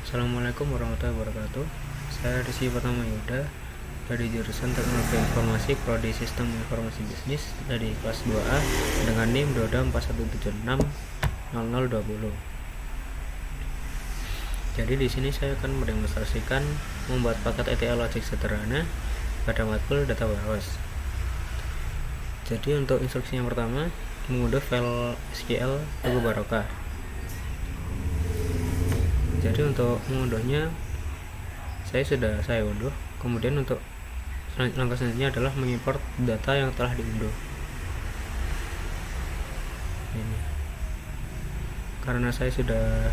Assalamualaikum warahmatullahi wabarakatuh. Saya Rizky Pertama Yuda dari jurusan Teknologi Informasi Prodi Sistem Informasi Bisnis dari kelas 2A dengan NIM 2241760020. Jadi di sini saya akan mendemonstrasikan membuat paket ETL logic sederhana pada matkul data warehouse. Jadi untuk instruksi yang pertama, mengunduh file SQL Tugu Barokah. Jadi untuk mengunduhnya saya unduh. Kemudian untuk langkah selanjutnya adalah mengimport data yang telah diunduh. Ini. Karena saya sudah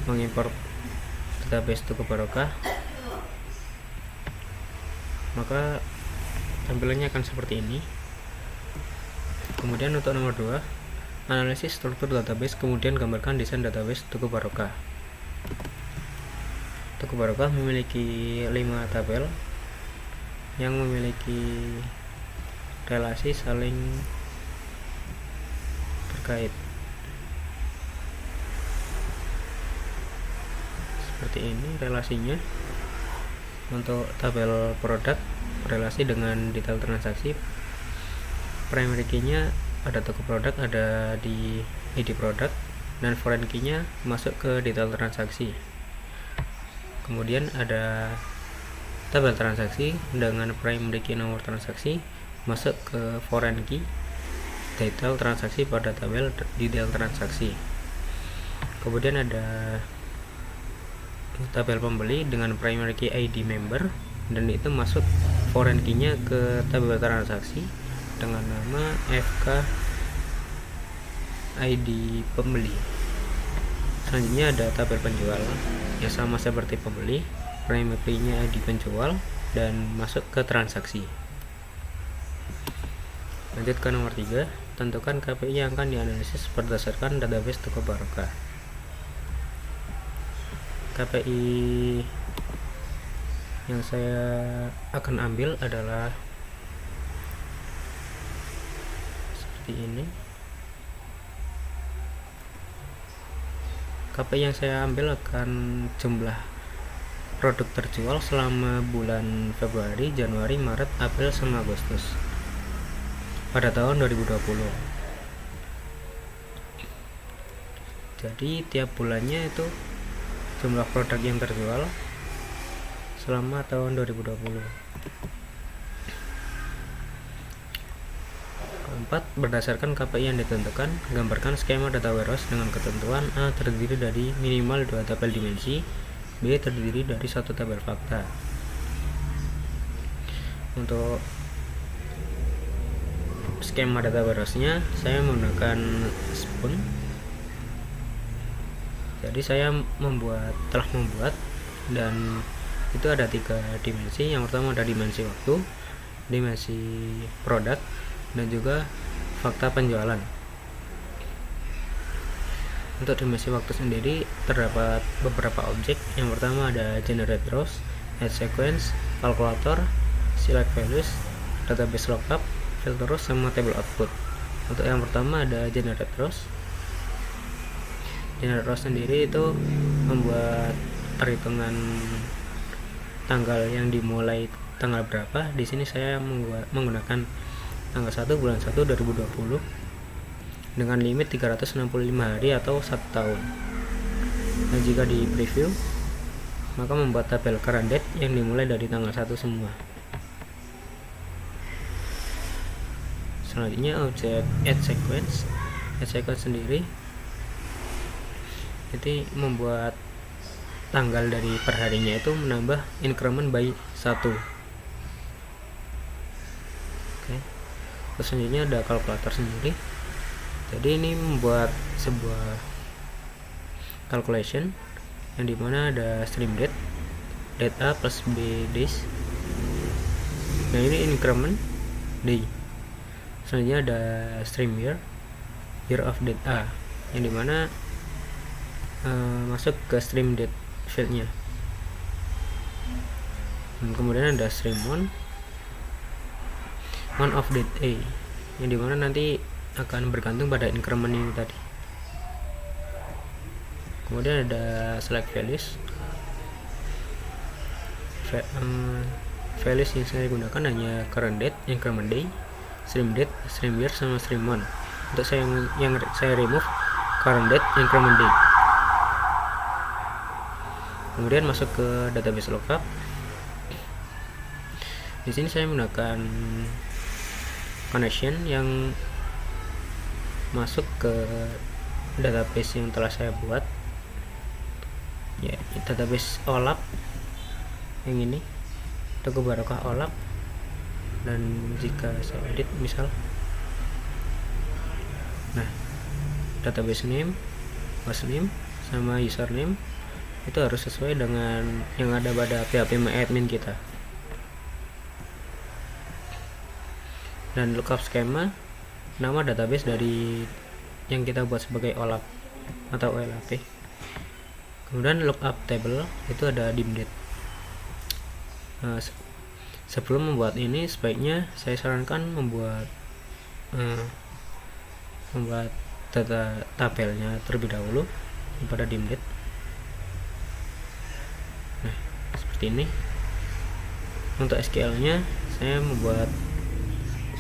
mengimport database Tugu Barokah, maka tampilannya akan seperti ini. Kemudian untuk nomor 2, analisis struktur database, kemudian gambarkan desain database Tugu Barokah. Tugu Barokah memiliki 5 tabel yang memiliki relasi saling terkait. Seperti ini relasinya. Untuk tabel produk, relasi dengan detail transaksi. Primary key-nya ada Tugu produk, ada di ID produk, dan foreign key-nya masuk ke detail transaksi. Kemudian ada tabel transaksi dengan primary key nomor transaksi masuk ke foreign key detail transaksi pada tabel detail transaksi. Kemudian ada tabel pembeli dengan primary key ID member, dan itu masuk foreign key-nya ke tabel transaksi dengan nama FK ID pembeli. Selanjutnya ada tabel penjual yang sama seperti pembeli, primary-nya ID penjual dan masuk ke transaksi. Lanjut ke nomor 3, tentukan KPI yang akan dianalisis berdasarkan database Tugu Barokah. KPI yang saya akan ambil adalah seperti ini. KPI yang saya ambil akan jumlah produk terjual selama bulan Februari, Januari, Maret, April, sama Agustus pada tahun 2020. Jadi tiap bulannya itu jumlah produk yang terjual selama tahun 2020. Keempat, berdasarkan KPI yang ditentukan, gambarkan skema data warehouse dengan ketentuan A terdiri dari minimal 2 tabel dimensi, B terdiri dari 1 tabel fakta. Untuk skema data warehouse-nya saya menggunakan Spoon. Jadi saya telah membuat, dan itu ada 3 dimensi. Yang pertama ada dimensi waktu, dimensi produk, dan juga fakta penjualan. Untuk dimensi waktu sendiri terdapat beberapa objek. Yang pertama ada generate rows, add sequence, calculator, select values, database lookup, filter rows, sama table output. Untuk yang pertama ada generate rows. Generate rows sendiri itu membuat perhitungan tanggal yang dimulai tanggal berapa. Di sini saya menggunakan tanggal 1 bulan 1 2020 dengan limit 365 hari atau 1 tahun. Dan jika di preview, maka membuat tabel current date yang dimulai dari tanggal 1 semua. Selanjutnya objek add sequence. Add sequence sendiri itu membuat tanggal dari perharinya itu menambah increment by 1. Terus selanjutnya ada kalkulator sendiri. Jadi ini membuat sebuah calculation yang dimana ada stream date, date A plus B days. Nah ini increment day. Selanjutnya ada stream year, year of date A, yang dimana masuk ke stream date fieldnya. Dan kemudian ada stream month of date A, yang dimana nanti akan bergantung pada increment ini tadi. Kemudian ada select values, values yang saya gunakan hanya current date, increment day, stream date, stream year, sama stream month. Untuk yang saya remove current date, increment day. Kemudian masuk ke database lookup. Di sini saya menggunakan connection yang masuk ke database yang telah saya buat, ya, database OLAP yang ini, Toko Barokah OLAP. Dan jika saya edit misal, nah, database name, host name, sama username itu harus sesuai dengan yang ada pada PHP admin kita. Dan lookup schema, nama database dari yang kita buat sebagai OLAP atau OLAP. Kemudian lookup table itu ada dim date. Sebelum membuat ini, sebaiknya saya sarankan membuat data tabelnya terlebih dahulu pada dim date. Nah, seperti ini. Untuk SQL nya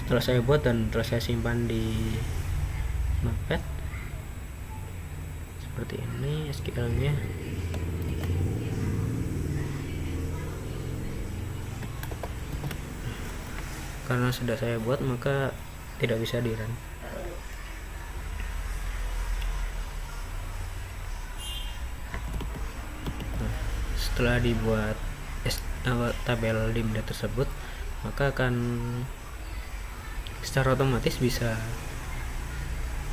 setelah saya buat dan telah saya simpan di Notepad seperti ini SQL nya. Karena sudah saya buat, maka tidak bisa di run. Nah, setelah dibuat tabel dim date tersebut, maka akan secara otomatis bisa,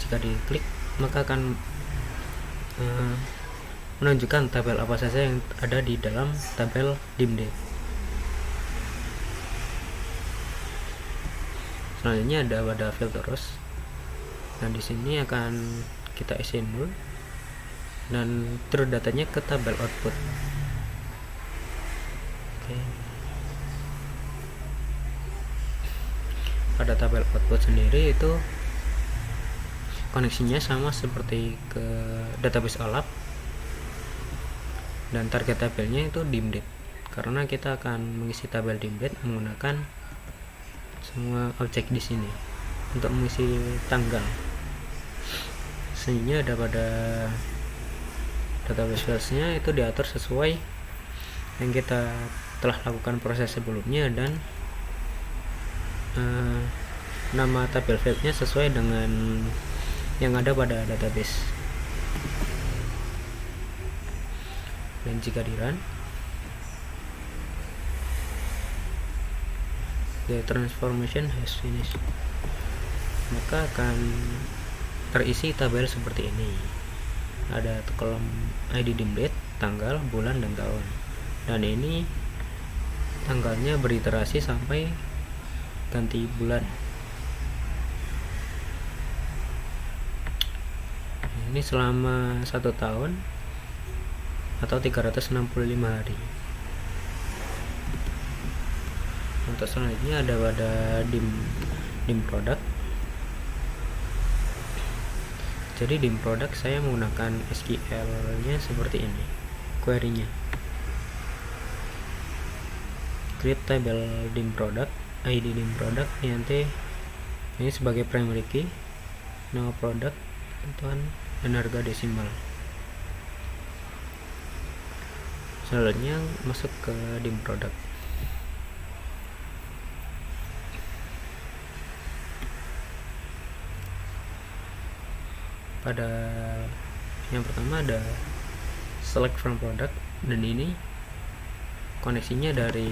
jika diklik, maka akan menunjukkan tabel apa saja yang ada di dalam tabel dim date. Selanjutnya ada pada filter rows. Nah, di sini akan kita isi dulu dan terus datanya ke tabel output. Oke. Pada tabel output sendiri itu koneksinya sama seperti ke database OLAP, dan target tabelnya itu dim date, karena kita akan mengisi tabel dim date menggunakan semua objek di sini untuk mengisi tanggal. Sehingga ada pada database fields-nya itu diatur sesuai yang kita telah lakukan proses sebelumnya, dan nama tabel fieldnya sesuai dengan yang ada pada database. Dan jika di run, the transformation has finished, maka akan terisi tabel seperti ini. Ada kolom ID dim date, tanggal, bulan, dan tahun. Dan ini tanggalnya beriterasi sampai ganti bulan. Ini selama 1 tahun atau 365 hari. Untuk selanjutnya ada pada dim product. Jadi dim product saya menggunakan SQL nya seperti ini, query nya create table dim product, ID dim product, nanti ini sebagai primary key, nama product, dan harga desimal. Selanjutnya masuk ke dim product. Pada yang pertama ada select from product, dan ini koneksinya dari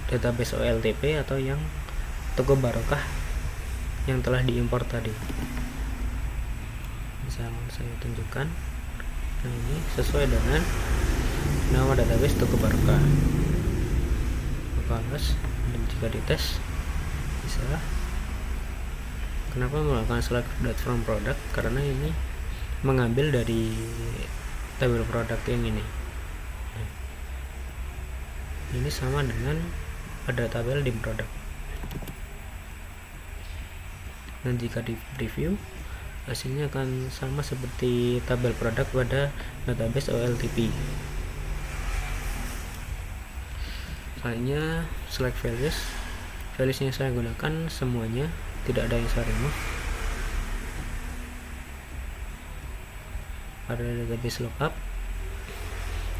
database OLTP atau yang Toko Barokah yang telah diimpor tadi. Misal saya tunjukkan, nah ini sesuai dengan nama database Toko Barokah. Balas, dan jika dites bisa. Kenapa melakukan select from product? Karena ini mengambil dari tabel produk yang ini. Ini sama dengan pada tabel dim product. Dan jika di preview, hasilnya akan sama seperti tabel produk pada database OLTP. Selanjutnya select values. Values yang saya gunakan semuanya, tidak ada yang saya remove. Pada database lookup,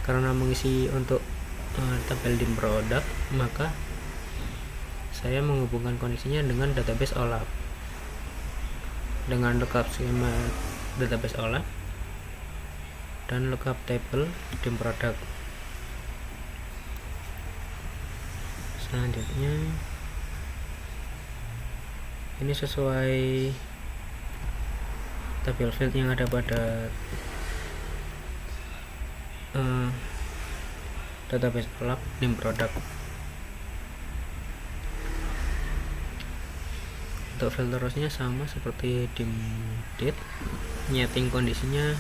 karena mengisi untuk tabel dim product, maka saya menghubungkan koneksinya dengan database OLAP. Dengan lookup skema database OLAP dan lookup table dim product. Selanjutnya ini sesuai tabel field yang ada pada database OLAP dim product. Untuk filternya sama seperti dim date, nyeting kondisinya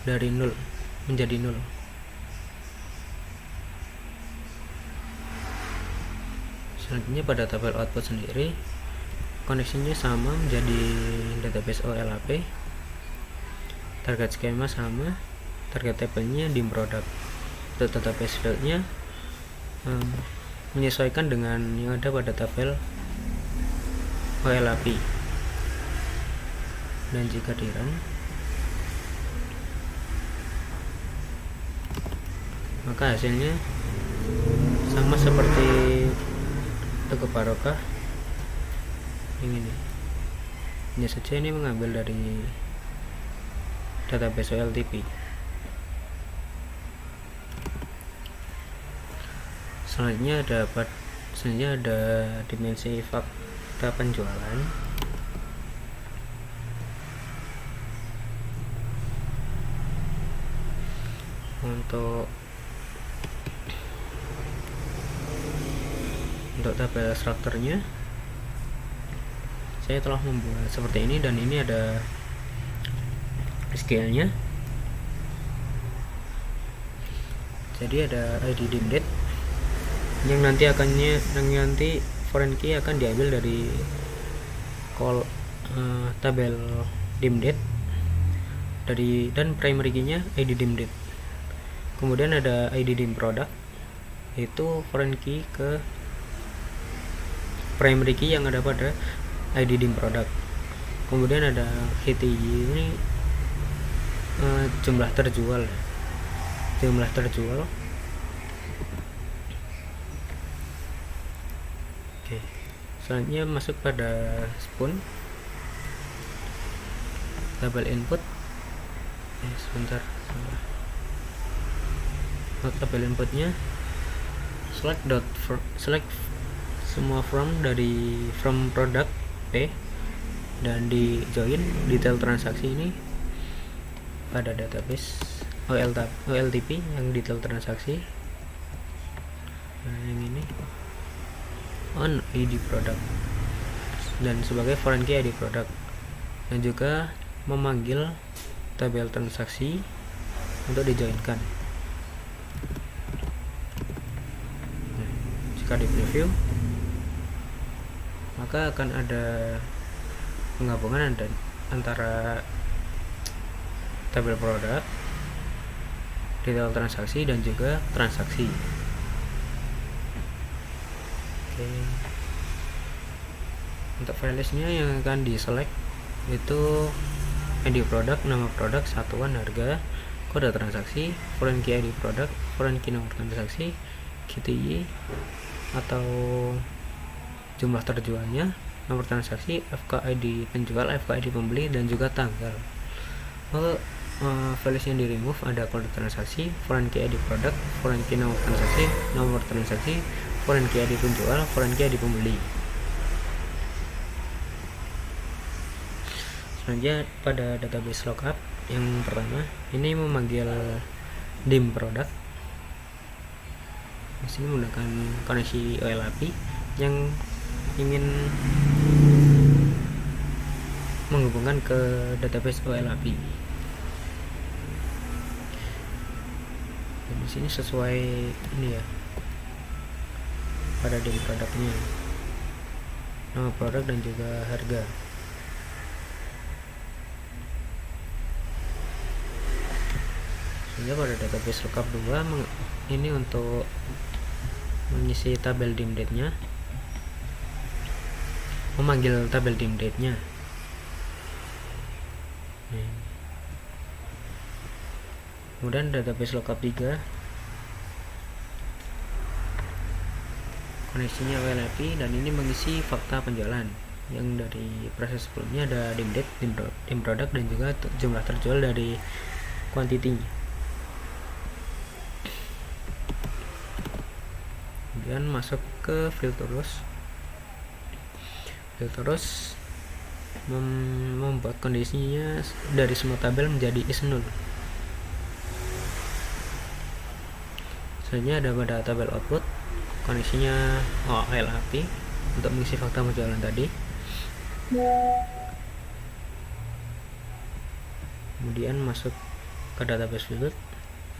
dari 0 menjadi 0. Selanjutnya pada tabel output sendiri, koneksinya sama menjadi database OLAP, target skema sama, target tabelnya dim product. Untuk database fieldnya menyesuaikan dengan yang ada pada tabel OLAP. Dan jika di run, maka hasilnya sama seperti toko barokah yang ini. Hanya saja ini mengambil dari database OLTP. Selanjutnya ada dimensi fakta penjualan. Untuk tabel strukturnya saya telah membuat seperti ini, dan ini ada SQL nya. Jadi ada ID dim date yang nanti foreign key akan diambil dari call tabel dim date dan primary key nya ID dim date. Kemudian ada ID dim product, itu foreign key ke primary key yang ada pada ID dim product. Kemudian ada HTY, ini jumlah terjual. Oke. Selanjutnya masuk pada spoon tabel input. Sebentar. Tabel inputnya select semua from product P, dan di join detail transaksi ini pada database OLTP yang detail transaksi. Nah, yang ini on ID product dan sebagai foreign key ID product, dan juga memanggil tabel transaksi untuk dijoinkan. Nah, jika di preview, maka akan ada penggabungan antara tabel produk, detail transaksi, dan juga transaksi. Oke. Untuk filesnya yang akan di select itu ID produk, nama produk, satuan harga, kode transaksi, foreign key ID produk, foreign key nomor transaksi, QTY atau jumlah terjualnya, nomor transaksi, FKID penjual, FKID pembeli, dan juga tanggal. Values yang di remove ada kode transaksi, foreign key ID produk, foreign key nomor transaksi, foreign key ID penjual, foreign key ID pembeli. Selanjutnya pada database lookup yang pertama, ini memanggil dim product. Di sini menggunakan koneksi OLAP yang ingin menghubungkan ke database OLAP. Dan di sini sesuai ini ya, pada dim produknya, nama produk dan juga harga. Sehingga pada database lookup 2 ini untuk mengisi tabel dim date-nya, memanggil tabel dim date-nya. Kemudian database lookup 3, koneksinya OLAP, dan ini mengisi fakta penjualan yang dari proses sebelumnya ada dim date, dim product, dan juga jumlah terjual dari quantity-nya. Kemudian masuk ke filter rows, membuat kondisinya dari semua tabel menjadi is null. Selanjutnya ada pada tabel output, koneksinya OLAP untuk mengisi fakta penjualan tadi. Kemudian masuk ke database field,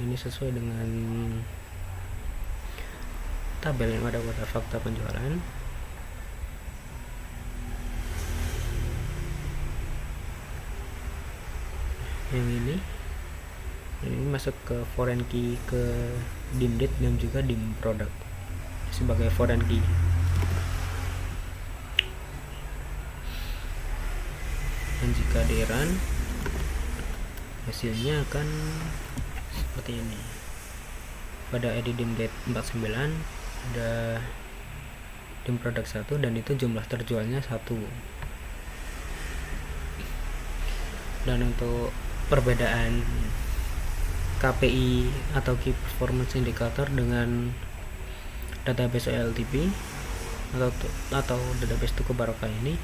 ini sesuai dengan tabel yang ada pada fakta penjualan. Yang ini masuk ke foreign key, ke dim date, dan juga dim product sebagai foreign key. Dan jika di run, hasilnya akan seperti ini. Pada edit dim date 49 ada dim product 1, dan itu jumlah terjualnya 1. Dan untuk perbedaan KPI atau Key Performance Indicator dengan database OLTP atau database Tuku Barokah ini,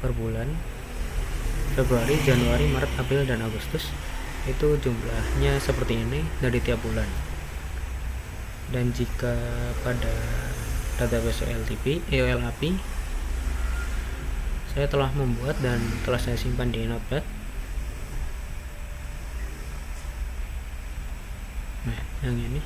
per bulan Februari, Januari, Maret, April, dan Agustus itu jumlahnya seperti ini dari tiap bulan. Dan jika pada database OLAP saya telah membuat dan telah saya simpan di Notepad. Nah, yang ini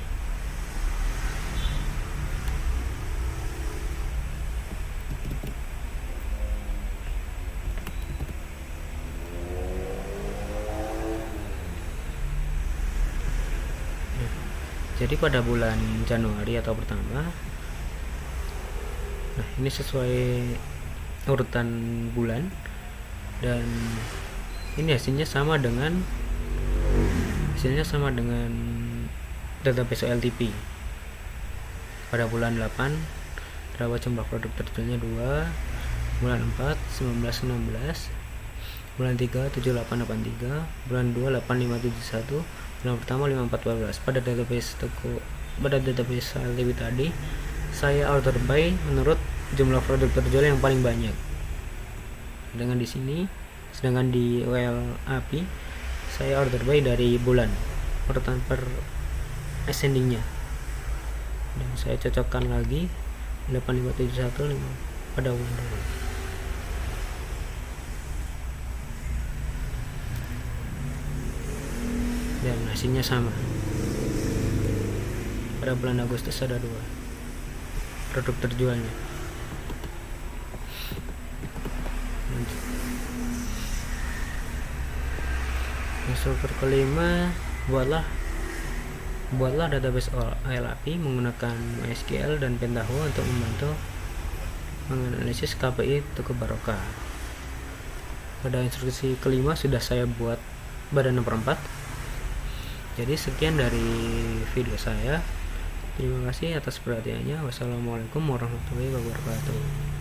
jadi pada bulan Januari atau pertama, nah ini sesuai urutan bulan, dan ini hasilnya sama dengan database OLTP. Pada bulan 8 terdapat jumlah produk terjualnya 2, bulan 4 1916, bulan 3 7883, bulan 2 8571, bulan pertama 5414. Pada database OLTP tadi saya order by menurut jumlah produk terjual yang paling banyak. Sedangkan di OLAP saya order by dari bulan, urutan per ascendingnya, dan saya cocokkan lagi 8571 pada bulan depan. Dan hasilnya sama. Pada bulan Agustus ada 2 produk terjualnya. Struktur kelima, buatlah database OLAP menggunakan MySQL dan Pentaho untuk membantu menganalisis KPI Tuku Barokah. Pada instruksi kelima sudah saya buat pada nomor 4. Jadi sekian dari video saya. Terima kasih atas perhatiannya. Wassalamualaikum warahmatullahi wabarakatuh.